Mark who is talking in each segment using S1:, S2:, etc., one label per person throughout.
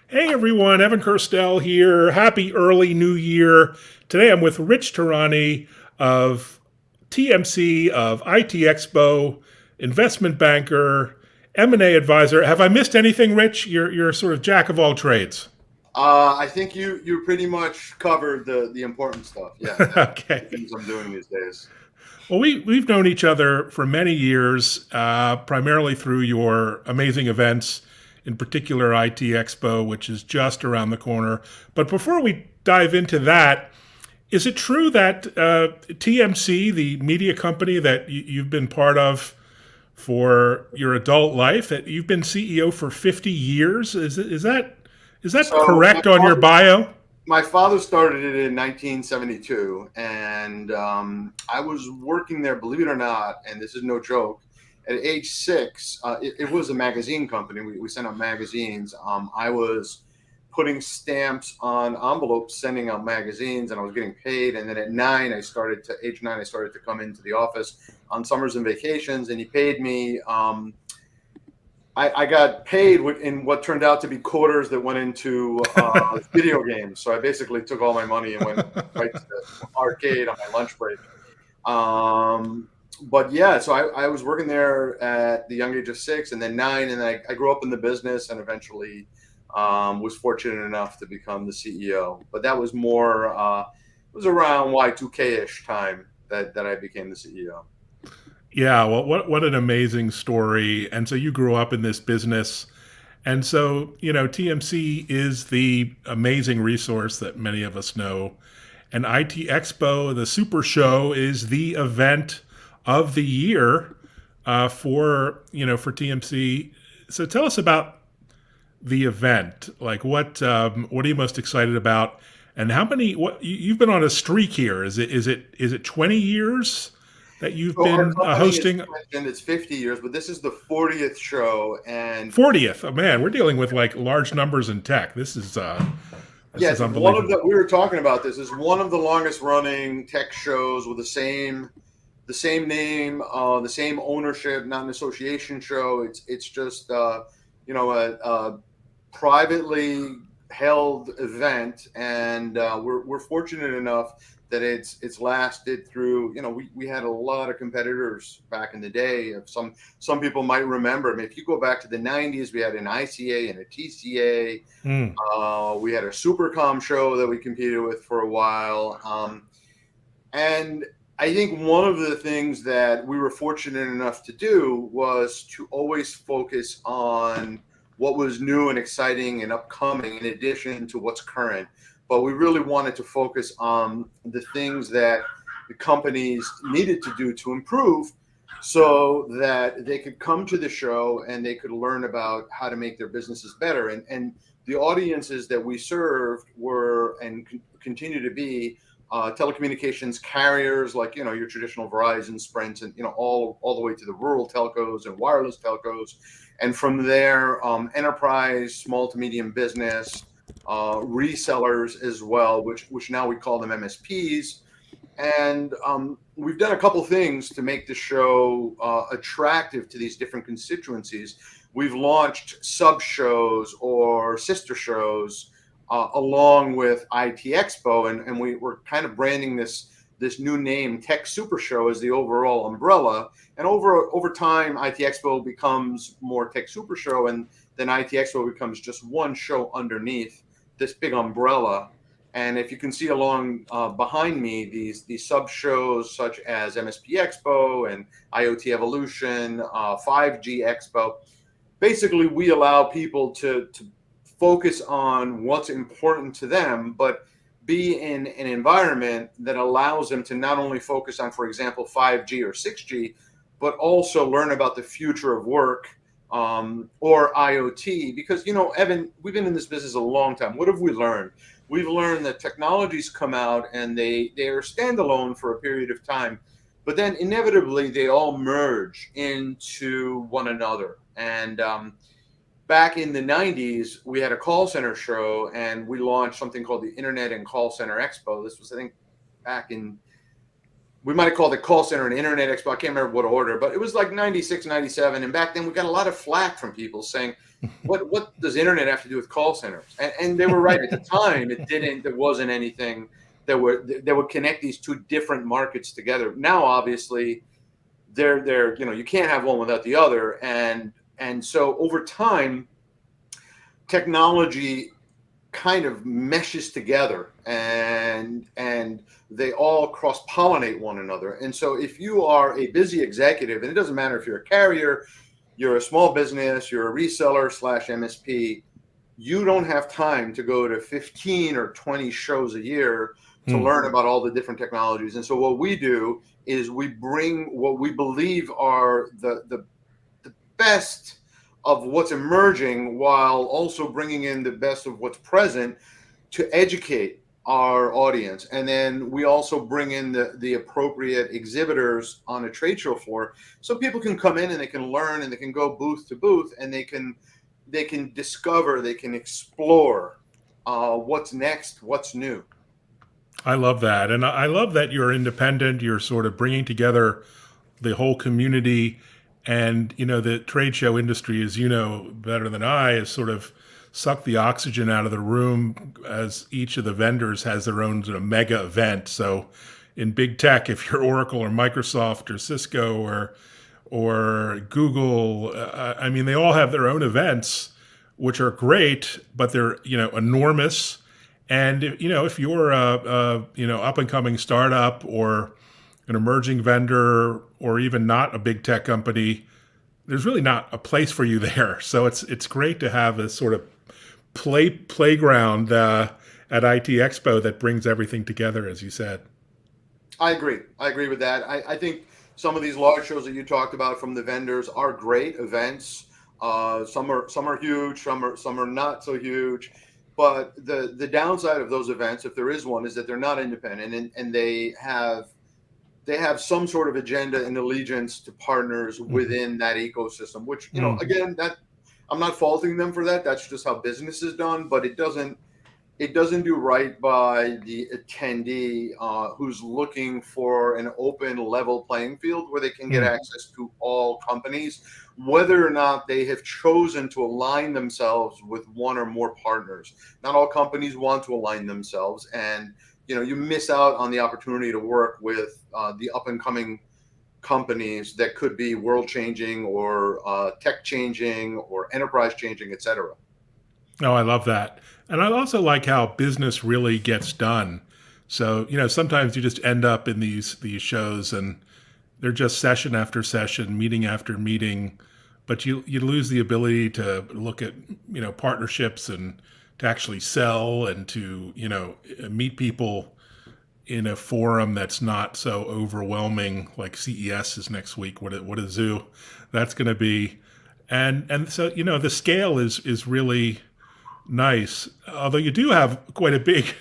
S1: Hey everyone, Evan Kirstel here. Happy early new year. Today I'm with Rich Tehrani of TMC, of IT Expo, investment banker, M&A advisor. Have I missed anything, Rich? You're sort of jack of all trades.
S2: I think you pretty much covered the important stuff. Yeah, the
S1: Okay.
S2: things I'm doing these days.
S1: Well, we've known each other for many years, primarily through your amazing events, in particular IT Expo, which is just around the corner. But before we dive into that, is it true that TMC, the media company that you've been part of for your adult life, that you've been CEO for 50 years? Is that
S2: So
S1: correct on your bio?
S2: my father started it in 1972, and I was working there. Believe it or not, and this is no joke. At age 6, it was a magazine company. We sent out magazines. I was putting stamps on envelopes, sending out magazines, and I was getting paid. And then at age 9, I started to come into the office on summers and vacations, and he paid me. I got paid in what turned out to be quarters that went into video games. So I basically took all my money and went right to the arcade on my lunch break. Um, but yeah, so I was working there at the young age of 6 and then 9, and I grew up in the business and eventually was fortunate enough to become the CEO. But that was more, it was around Y2K ish time that I became the CEO.
S1: Yeah, well, what an amazing story. And so you grew up in this business. And so, TMC is the amazing resource that many of us know. And IT Expo, the super show, is the event of the year for TMC. So tell us about the event. Like, what are you most excited about? And how many? What you've been on a streak here? Is it 20 years that you've
S2: So our
S1: been
S2: company, as
S1: hosting?
S2: you mentioned, it's 50 years, but this is the 40th show, and
S1: 40th. Oh man, we're dealing with like large numbers in tech. This is
S2: yes, one of
S1: unbelievable.
S2: the we were talking about this is one of the longest running tech shows with the same name, the same ownership, not an association show. It's just a privately held event, and we're fortunate enough that it's lasted through. We had a lot of competitors back in the day. If some people might remember. I mean, if you go back to the 90s, we had an ICA and a TCA.
S1: Mm.
S2: We had a Supercom show that we competed with for a while. And I think one of the things that we were fortunate enough to do was to always focus on what was new and exciting and upcoming in addition to what's current. But we really wanted to focus on the things that the companies needed to do to improve so that they could come to the show and they could learn about how to make their businesses better. And the audiences that we served were and continue to be telecommunications carriers like your traditional Verizon, Sprint, and all the way to the rural telcos and wireless telcos, and from there, enterprise, small to medium business, resellers as well, which now we call them MSPs. And we've done a couple things to make the show attractive to these different constituencies. We've launched sub shows or sister shows along with IT Expo, and we're kind of branding this new name, Tech Super Show, as the overall umbrella. And over time, IT Expo becomes more Tech Super Show, and then IT Expo becomes just one show underneath this big umbrella. And if you can see along behind me, these sub shows such as MSP Expo and IoT Evolution, 5G Expo, basically we allow people to focus on what's important to them, but be in an environment that allows them to not only focus on, for example, 5G or 6G, but also learn about the future of work, or IoT. Because, Evan, we've been in this business a long time. What have we learned? We've learned that technologies come out and they are standalone for a period of time, but then inevitably they all merge into one another. And back in the 90s, we had a call center show and we launched something called the Internet and Call Center Expo. This was, I think, back in we might have called it call center and internet expo. I can't remember what order, but it was like 96, 97. And back then we got a lot of flack from people saying, what does internet have to do with call centers? And they were right at the time. There wasn't anything that would connect these two different markets together. Now, obviously, they're you can't have one without the other. And so over time, technology kind of meshes together and they all cross-pollinate one another. And so if you are a busy executive, and it doesn't matter if you're a carrier, you're a small business, you're a reseller / MSP, you don't have time to go to 15 or 20 shows a year to learn about all the different technologies. And so what we do is we bring what we believe are the best of what's emerging, while also bringing in the best of what's present to educate our audience. And then we also bring in the appropriate exhibitors on a trade show floor, so people can come in and they can learn and they can go booth to booth and they can discover, they can explore what's next, what's new.
S1: I love that. And I love that you're independent. You're sort of bringing together the whole community. And, the trade show industry, as you know better than I, has sort of sucked the oxygen out of the room, as each of the vendors has their own sort of mega event. So in big tech, if you're Oracle or Microsoft or Cisco or Google, I mean, they all have their own events, which are great, but they're, enormous. And if you're a up and coming startup or an emerging vendor or even not a big tech company, there's really not a place for you there. So it's great to have a sort of playground at IT Expo that brings everything together, as you said.
S2: I agree with that. I think some of these large shows that you talked about from the vendors are great events. Some are huge, some are not so huge. But the downside of those events, if there is one, is that they're not independent, and they have some sort of agenda and allegiance to partners within that ecosystem, which, again, that I'm not faulting them for that. That's just how business is done, but it doesn't do right by the attendee who's looking for an open, level playing field where they can get access to all companies, whether or not they have chosen to align themselves with one or more partners. Not all companies want to align themselves, and you miss out on the opportunity to work with the up and coming companies that could be world changing or tech changing or enterprise changing, etc.
S1: Oh, I love that. And I also like how business really gets done. So, sometimes you just end up in these shows and they're just session after session, meeting after meeting, but you lose the ability to look at, partnerships and to actually sell and to, meet people in a forum that's not so overwhelming, like CES is next week. What a zoo that's going to be. And so, the scale is really nice. Although you do have quite a big,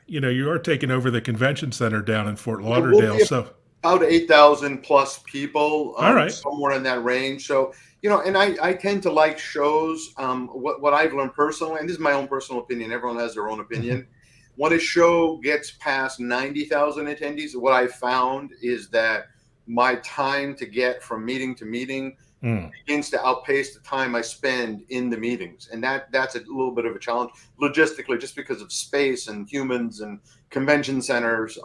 S1: you are taking over the convention center down in Fort
S2: Yeah, we'll
S1: Lauderdale.
S2: be
S1: So,
S2: about 8,000 plus people,
S1: all right.
S2: somewhere in that range. So, and I tend to like shows. What I've learned personally, and this is my own personal opinion, everyone has their own opinion. When a show gets past 90,000 attendees, what I found is that my time to get from meeting to meeting begins to outpace the time I spend in the meetings. And that's a little bit of a challenge logistically, just because of space and humans and convention centers.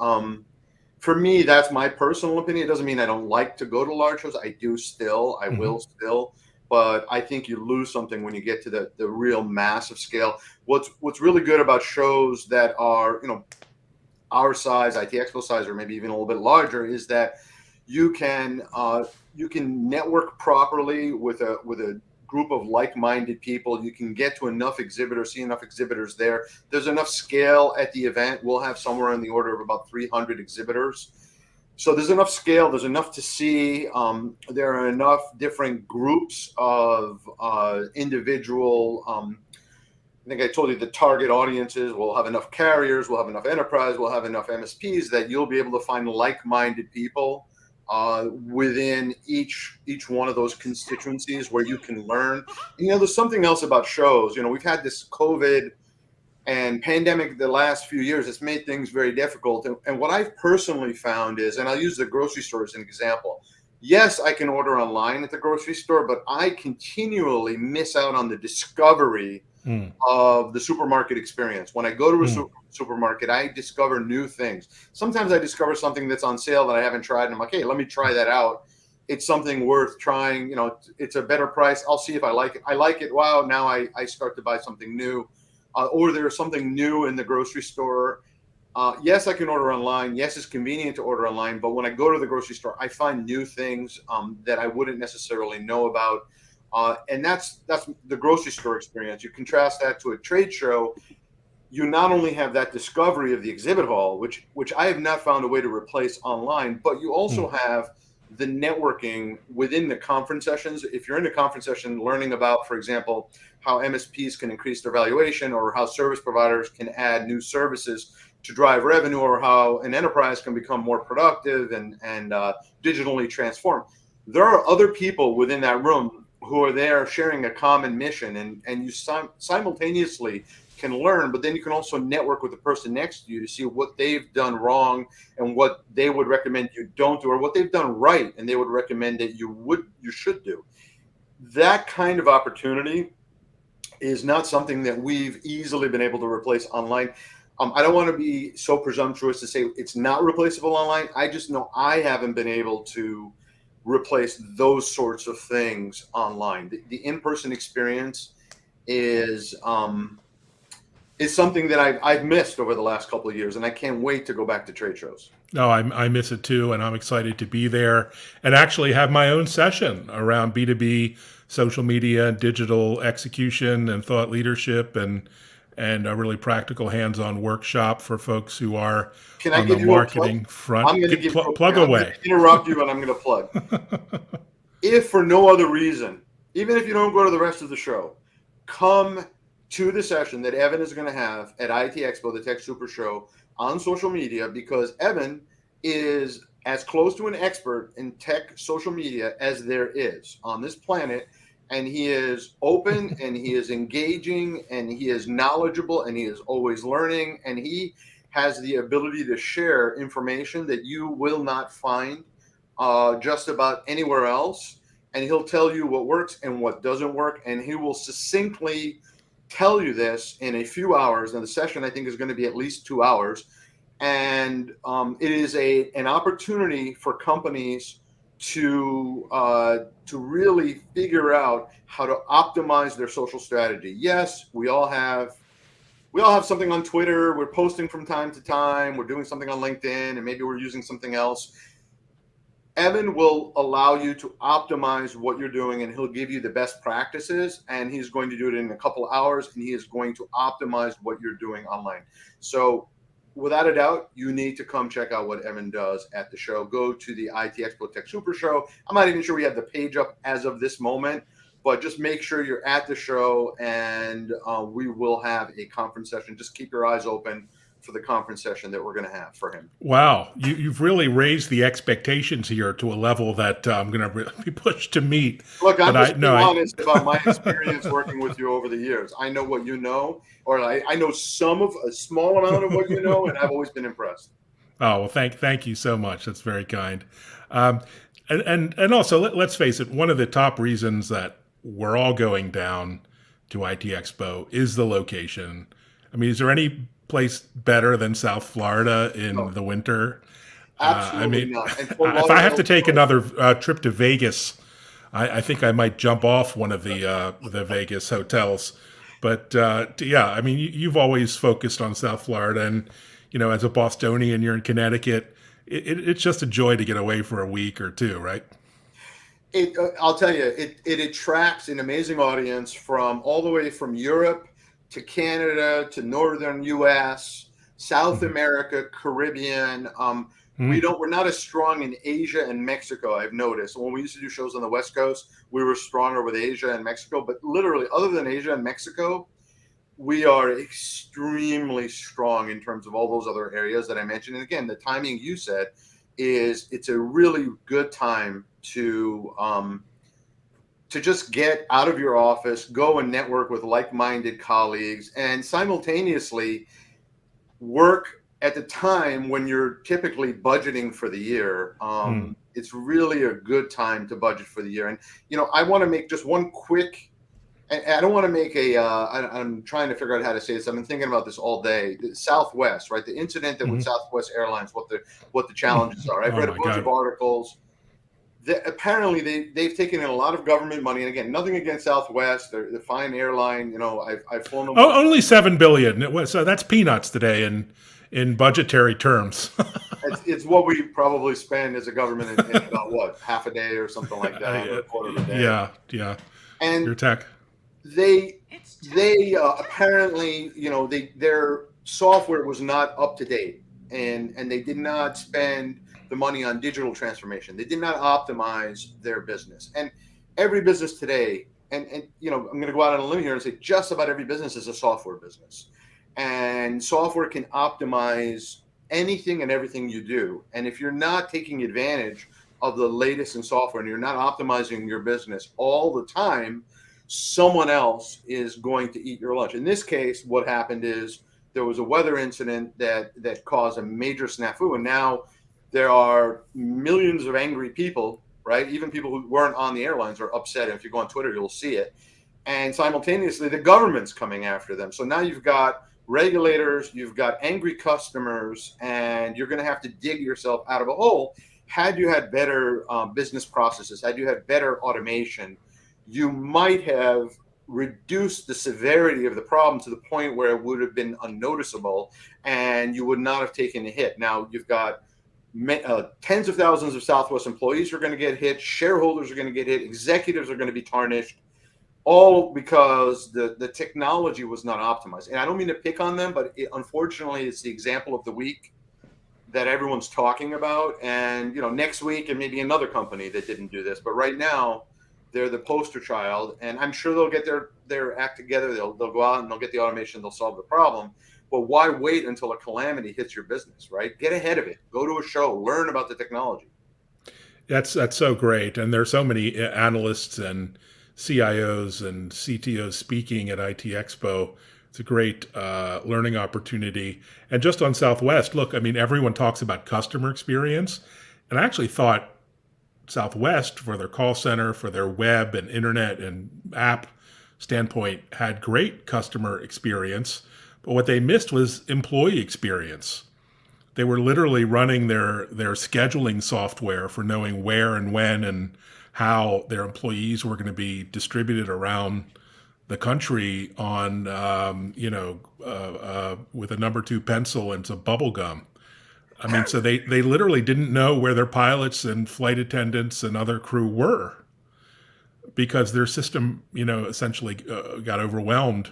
S2: For me, that's my personal opinion. It doesn't mean I don't like to go to large shows. I do still, I will still, but I think you lose something when you get to the real massive scale. What's really good about shows that are, our size, IT Expo size, or maybe even a little bit larger, is that you can network properly with a group of like-minded people. You can get to enough exhibitors, see enough exhibitors there. There's enough scale at the event. We'll have somewhere in the order of about 300 exhibitors. So there's enough scale. There's enough to see. There are enough different groups of individual. I think I told you the target audiences. We'll have enough carriers. We'll have enough enterprise. We'll have enough MSPs that you'll be able to find like-minded people within each one of those constituencies where you can learn. There's something else about shows. We've had this COVID And pandemic, the last few years, it's made things very difficult. And what I've personally found is, and I'll use the grocery store as an example. Yes, I can order online at the grocery store, but I continually miss out on the discovery
S1: Mm,
S2: of the supermarket experience. When I go to a
S1: mm,
S2: supermarket, I discover new things. Sometimes I discover something that's on sale that I haven't tried, and I'm like, hey, let me try that out. It's something worth trying. You know, it's a better price. I'll see if I like it. I like it. Wow, now I start to buy something new. Or there's something new in the grocery store. Yes, I can order online. Yes, it's convenient to order online. But when I go to the grocery store, I find new things that I wouldn't necessarily know about. And that's the grocery store experience. You contrast that to a trade show. You not only have that discovery of the exhibit hall, which I have not found a way to replace online, but you also
S1: mm,
S2: have the networking within the conference sessions. If you're in a conference session learning about, for example, how MSPs can increase their valuation, or how service providers can add new services to drive revenue, or how an enterprise can become more productive and digitally transform, there are other people within that room who are there sharing a common mission, and you simultaneously can learn, but then you can also network with the person next to you to see what they've done wrong and what they would recommend you don't do, or what they've done right and they would recommend that you should do. That kind of opportunity is not something that we've easily been able to replace online. I don't want to be so presumptuous to say it's not replaceable online. I just know I haven't been able to replace those sorts of things online. The in-person experience is is something that I've missed over the last couple of years, and I can't wait to go back to trade shows.
S1: No, I miss it too, and I'm excited to be there and actually have my own session around B2B social media, digital execution, and thought leadership, and a really practical hands-on workshop for folks who are
S2: Can I
S1: on the
S2: give you a plug?
S1: marketing front.
S2: I'm going to
S1: Get
S2: give you.
S1: plug
S2: I'm going
S1: away.
S2: to interrupt you, and I'm going to plug. If for no other reason, even if you don't go to the rest of the show, come to the session that Evan is going to have at IT Expo, the Tech Super Show, on social media, because Evan is as close to an expert in tech social media as there is on this planet. And he is open, and he is engaging, and he is knowledgeable, and he is always learning, and he has the ability to share information that you will not find just about anywhere else. And he'll tell you what works and what doesn't work. And he will succinctly tell you this in a few hours. And the session, I think, is going to be at least 2 hours. And it is an opportunity for companies to really figure out how to optimize their social strategy. Yes, we all have something on Twitter. We're posting from time to time. We're doing something on LinkedIn, and maybe we're using something else. Evan will allow you to optimize what you're doing, and he'll give you the best practices, and he's going to do it in a couple hours, and he is going to optimize what you're doing online. So without a doubt, you need to come check out what Evan does at the show. Go to the IT Expo Tech Super Show. I'm not even sure we have the page up as of this moment, but just make sure you're at the show, and we will have a conference session. Just keep your eyes open for the conference session that we're going to have for him.
S1: Wow, you've really raised the expectations here to a level that I'm going to be pushed to meet.
S2: Look,
S1: But
S2: I'm
S1: I
S2: just
S1: no,
S2: being
S1: I
S2: honest about my experience working with you over the years. I know what you know, or I know a small amount of what you know, and I've always been impressed.
S1: Oh well, thank you so much. That's very kind. Um, and also let's face it, one of the top reasons that we're all going down to IT Expo is the location. I mean, is there any place better than South Florida in
S2: No,
S1: the winter? I
S2: absolutely
S1: mean,
S2: not. And Fort
S1: if I have
S2: Lauderdale
S1: to
S2: is
S1: take
S2: close.
S1: another trip to Vegas, I think I might jump off one of the Vegas hotels. But yeah, I mean, you've always focused on South Florida, and as a Bostonian, you're in Connecticut. It's just a joy to get away for a week or two, right?
S2: I'll tell you, it attracts an amazing audience from all the way from Europe to Canada to northern U.S., South
S1: Mm-hmm.
S2: America, Caribbean.
S1: Mm.
S2: We're not as strong in Asia and Mexico. I've noticed when we used to do shows on the West Coast, we were stronger with Asia and Mexico. But literally, other than Asia and Mexico, we are extremely strong in terms of all those other areas that I mentioned. And again, the timing you said is it's a really good time to just get out of your office, go and network with like-minded colleagues, and simultaneously work at the time when you're typically budgeting for the year.
S1: Hmm.
S2: It's really a good time to budget for the year. And I want to make just one quick. And I don't want to make a. I'm trying to figure out how to say this. I've been thinking about this all day. Southwest, right? The incident that with
S1: Hmm.
S2: Southwest Airlines, what the challenges are. I've
S1: Oh
S2: read a
S1: my
S2: bunch of
S1: God.
S2: articles. Apparently, they've taken in a lot of government money. And again, nothing against Southwest. They're fine airline. I've flown them.
S1: Oh, only 7 billion. It was, so that's peanuts today in budgetary terms.
S2: It's what we probably spend as a government in about what, half a day or something like that, a quarter of a day.
S1: Yeah, yeah. Your
S2: And
S1: tech.
S2: they apparently, their software was not up to date, and they did not spend the money on digital transformation. They did not optimize their business. And every business today, and I'm going to go out on a limb here and say just about every business is a software business, and software can optimize anything and everything you do. And if you're not taking advantage of the latest in software and you're not optimizing your business all the time, someone else is going to eat your lunch. In this case, what happened is there was a weather incident that caused a major snafu, and now there are millions of angry people, right? Even people who weren't on the airlines are upset. And if you go on Twitter, you'll see it. And simultaneously, the government's coming after them. So now you've got regulators, you've got angry customers, and you're going to have to dig yourself out of a hole. Had you had better business processes, had you had better automation, you might have reduced the severity of the problem to the point where it would have been unnoticeable and you would not have taken a hit. Now you've got tens of thousands of Southwest employees who are going to get hit, shareholders are going to get hit, executives are going to be tarnished, all because the technology was not optimized. And I don't mean to pick on them, but unfortunately, it's the example of the week that everyone's talking about. And next week, and maybe another company that didn't do this, but right now, they're the poster child. And I'm sure they'll get their act together. They'll go out and they'll get the automation. They'll solve the problem. But why wait until a calamity hits your business, right? Get ahead of it. Go to a show. Learn about the technology.
S1: That's so great, and there's so many analysts and CIOs and CTOs speaking at IT Expo. It's a great learning opportunity. And just on Southwest, look, I mean, everyone talks about customer experience, and I actually thought Southwest, for their call center, for their web and internet and app standpoint, had great customer experience. But what they missed was employee experience. They were literally running their scheduling software for knowing where and when and how their employees were going to be distributed around the country on with a number two pencil and some bubble gum. I mean, so they literally didn't know where their pilots and flight attendants and other crew were because their system, essentially got overwhelmed.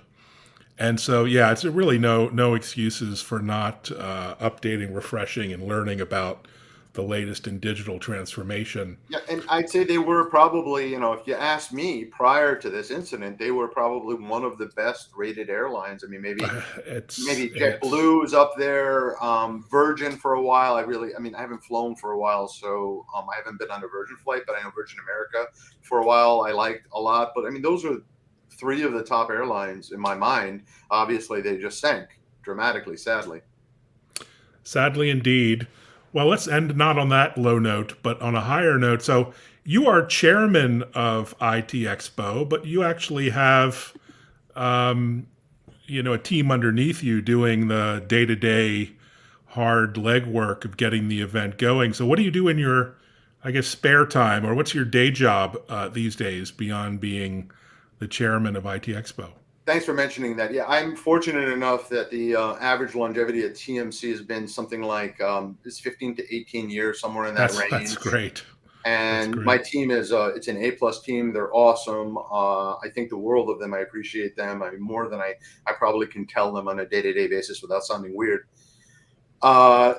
S1: And so, yeah, it's really no excuses for not updating, refreshing, and learning about the latest in digital transformation.
S2: Yeah, and I'd say they were probably, if you ask me prior to this incident, they were probably one of the best rated airlines. I mean,
S1: It's
S2: maybe
S1: it's
S2: JetBlue is up there, Virgin for a while. I haven't flown for a while, so I haven't been on a Virgin flight, but I know Virgin America for a while I liked a lot. But I mean, those are three of the top airlines in my mind. Obviously, they just sank dramatically, sadly.
S1: sadly indeed. Well, let's end not on that low note, but on a higher note. So you are chairman of IT Expo, but you actually have um, a team underneath you doing the day-to-day hard legwork of getting the event going. So what do you do in your, I guess, spare time, or what's your day job these days beyond being the chairman of IT Expo?
S2: Thanks for mentioning that. Yeah, I'm fortunate enough that the average longevity at TMC has been something like it's 15 to 18 years, somewhere in that
S1: That's
S2: range.
S1: great. That's
S2: And my
S1: great.
S2: team is it's an A+ team. They're awesome. I think the world of them. I appreciate them. I mean, more than I probably can tell them on a day-to-day basis without sounding weird. Uh,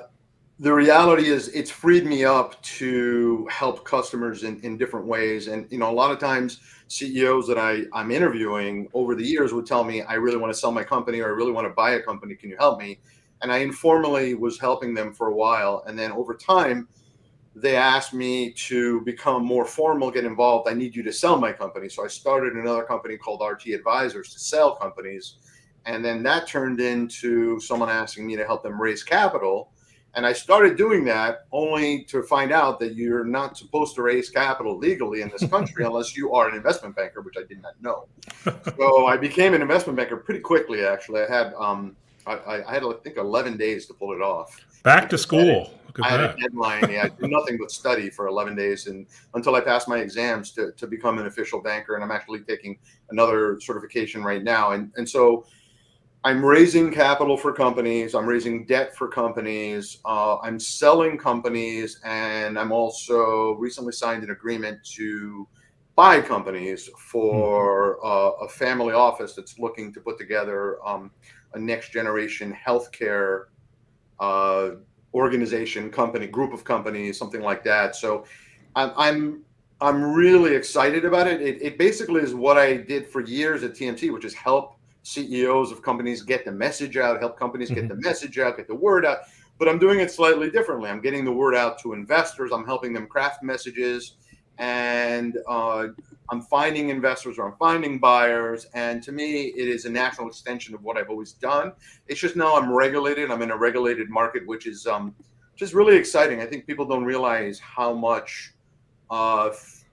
S2: the reality is it's freed me up to help customers in different ways. And a lot of times CEOs that I'm interviewing over the years would tell me, I really want to sell my company, or I really want to buy a company, can you help me? And I informally was helping them for a while, and then over time they asked me to become more formal, get involved. I need you to sell my company. So I started another company called RT Advisors to sell companies. And then that turned into someone asking me to help them raise capital. And I started doing that only to find out that you're not supposed to raise capital legally in this country unless you are an investment banker, which I did not know. So I became an investment banker pretty quickly. Actually, I had I think 11 days to pull it off
S1: Back to
S2: because
S1: school. Look at
S2: I had a
S1: that.
S2: deadline. Yeah, I did nothing but study for 11 days and until I passed my exams to become an official banker. And I'm actually taking another certification right now. And so I'm raising capital for companies. I'm raising debt for companies. I'm selling companies, and I'm also recently signed an agreement to buy companies
S1: Hmm.
S2: for a family office that's looking to put together a next generation healthcare uh, organization, company, group of companies, something like that. So I'm I'm I'm really excited about it. It basically is what I did for years at TMT, which is help CEOs of companies get the message out, help companies get the
S1: Hmm.
S2: message out, get the word out. But I'm doing it slightly differently. I'm getting the word out to investors. I'm helping them craft messages, and I'm finding investors or I'm finding buyers. And to me, it is a natural extension of what I've always done. It's just now I'm regulated. I'm in a regulated market, which is just really exciting. I think people don't realize how much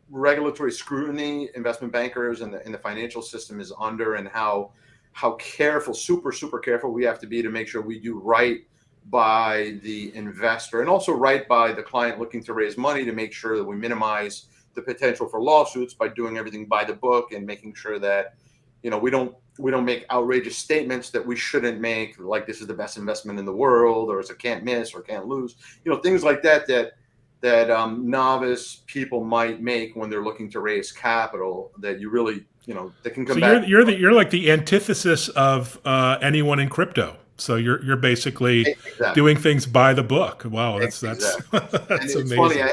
S2: regulatory scrutiny investment bankers and the financial system is under, and how careful, super careful we have to be to make sure we do right by the investor and also right by the client looking to raise money, to make sure that we minimize the potential for lawsuits by doing everything by the book and making sure that we don't make outrageous statements that we shouldn't make, like this is the best investment in the world, or it's a can't miss or can't lose, things like that novice people might make when they're looking to raise capital, that you really, that can
S1: So
S2: come back.
S1: you're like the antithesis of anyone in crypto. So you're basically
S2: Exactly.
S1: doing things by the book. Wow, that's
S2: Exactly. And
S1: that's
S2: it's funny.
S1: amazing.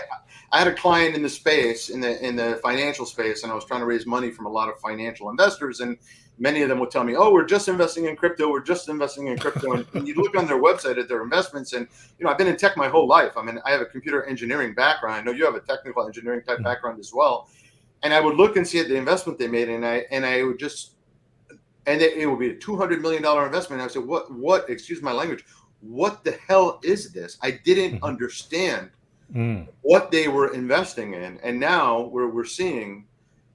S2: I had a client in the space, in the financial space, and I was trying to raise money from a lot of financial investors, and many of them would tell me, "Oh, we're just investing in crypto. We're just investing in crypto." And you look on their website at their investments, and I've been in tech my whole life. I mean, I have a computer engineering background. I know you have a technical engineering type background as well. And I would look and see at the investment they made, and I would just, and it would be a $200 million investment. And I said, what? Excuse my language. What the hell is this? I didn't
S1: Mhm.
S2: understand
S1: Mm.
S2: what they were investing in. And now we're seeing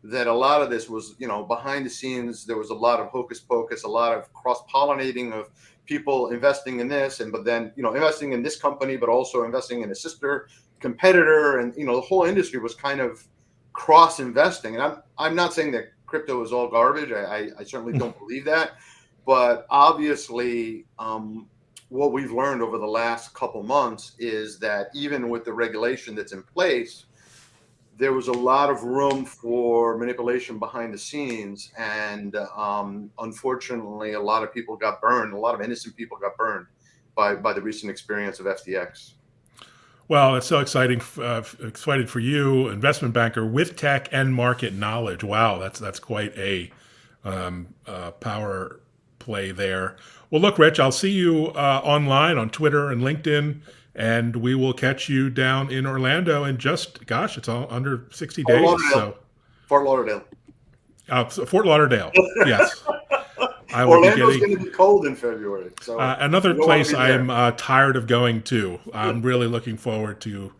S2: that a lot of this was, behind the scenes. There was a lot of hocus pocus, a lot of cross pollinating of people investing in this, and but then investing in this company, but also investing in a sister competitor, and the whole industry was kind of cross investing. And I'm not saying that crypto is all garbage. I certainly don't believe that, but obviously, what we've learned over the last couple months is that even with the regulation that's in place, there was a lot of room for manipulation behind the scenes, and unfortunately, a lot of people got burned. A lot of innocent people got burned by the recent experience of FTX.
S1: Well, it's so exciting. Excited for you, investment banker with tech and market knowledge. Wow, that's quite a power play there. Well, look, Rich, I'll see you online on Twitter and LinkedIn, and we will catch you down in Orlando in just, gosh, it's all under 60
S2: Fort
S1: days.
S2: Lauderdale.
S1: So,
S2: Fort Lauderdale.
S1: so Fort Lauderdale, yes, I will be
S2: Orlando's
S1: getting
S2: going to be cold in February, so
S1: another
S2: you don't want
S1: place
S2: to be there.
S1: I'm tired of going to. I'm really looking forward to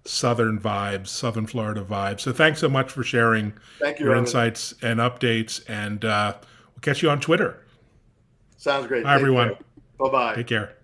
S1: Southern vibes, Southern Florida vibes. So thanks so much for sharing
S2: Thank you,
S1: your
S2: Evan.
S1: insights and updates, and we'll catch you on Twitter.
S2: Sounds great.
S1: Hi,
S2: Take care.
S1: everyone.
S2: Bye bye.
S1: Take care.